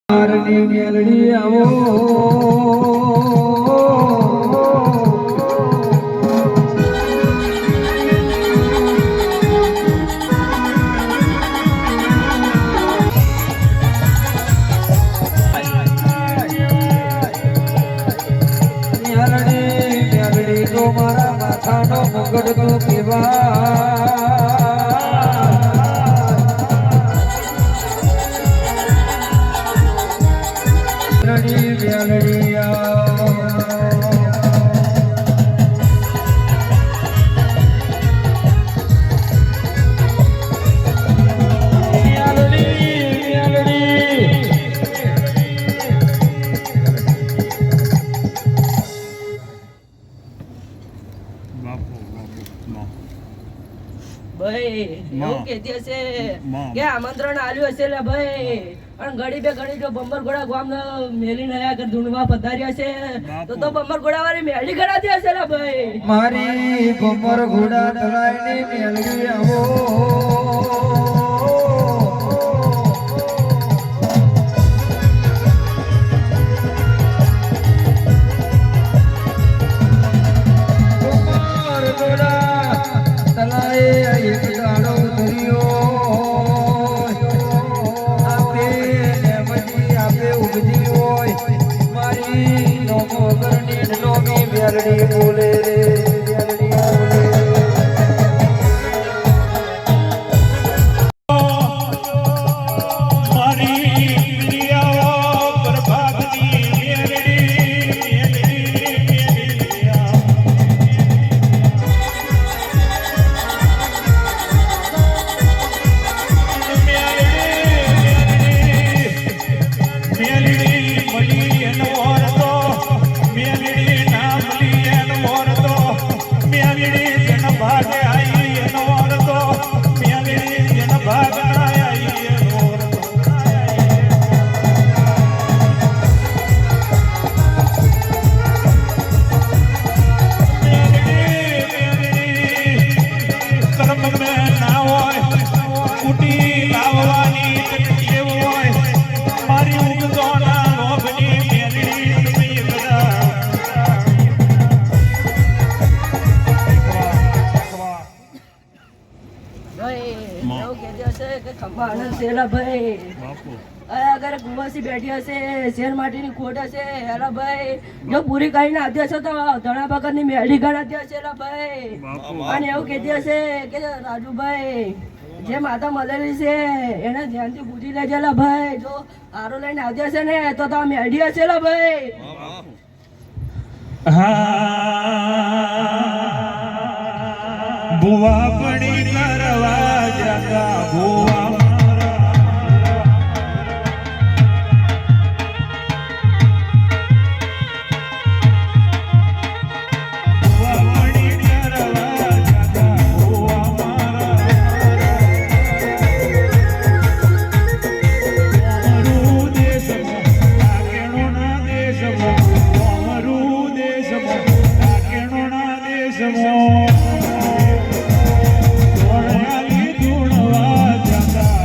મારની મેલડી આવો મેલડી તો મારા માથાનો મુગટ તો કેવા આમંત્રણ આલ્યું હશે લે ભાઈ પણ ઘડી જો બંબર ઘોડા ગામ મેલી નયા કર ધૂણવા પધાર્યા છે તો બંબર ઘોડા વાળી મેલી ગણાતી હશે લે ભાઈ મારી બંબર ઘોડા તલાઈની મેલડી આવો મેલડી બોલે રે મેલડી બોલે મારી પ્રિયા પ્રભાતની મેલડી મેલડી મળી એનો ઓરતો મેલડી ભાગે આઈ એનો ઓરતો મેલડી જન ભાગ આઈ એનો ઓરતો કર્મ મે ના હોય કુટી લાવવાની ટેવ હોય મારી ઉગતો ના લોભની મેલડી તમે બધા અગર કુંવરસી બેઠી હશે શેર માટીની ખોટ હશે હેલા ભાઈ જો પૂરી કરીને આદ્ય હશે તો ધણા ભગત ની મેળી ગણાતી હશે હેલા ભાઈ અને એવું કહેતી હશે કે રાજુભાઈ જે માતા મળેલી છે એને ધ્યાનથી પૂછી લેજે લા ભાઈ જો આરો લઈને આદ્ય હશે ને તો તમે મેળી હશે લા ભાઈ ભુવા પડી કરવા જગા ભુવા ધૂણવા જગા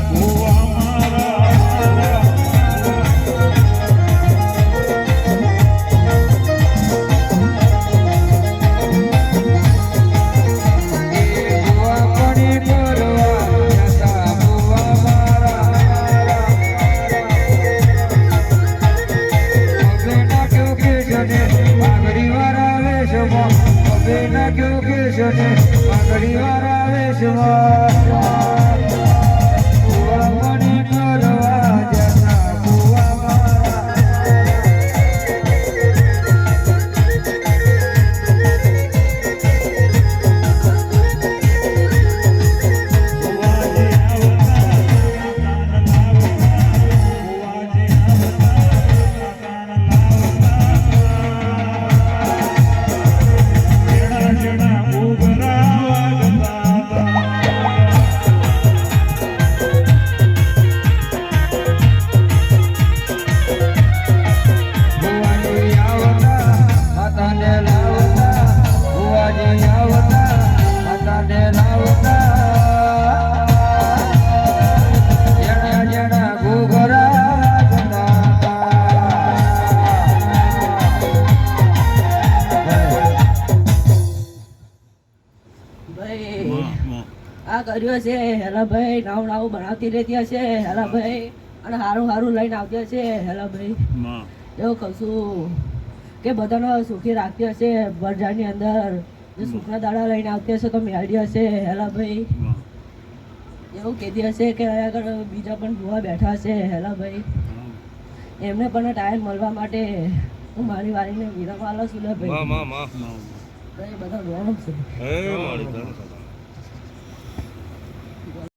કર્યો છે હેલા ભાઈ નાવું નાવું બનાવતી રહેતી હશે હેલા ભાઈ અને સારું સારું લઈને આવતી હશે હેલા ભાઈ એવું કહું છું કે બધાને સુખી રાખતી હશે બજારની અંદર જે સુખના દાડા લઈને આવતી હશે તો મેળવી હશે હેલા ભાઈ એવું કહેતી હશે કે આગળ બીજા પણ ભૂવા બેઠા હશે હેલા ભાઈ એમને પણ ટાઈમ મળવા માટે હું મારી વારીને વિરામ આલો છું ને ભાઈ ભાઈ બધા રોવાનું છે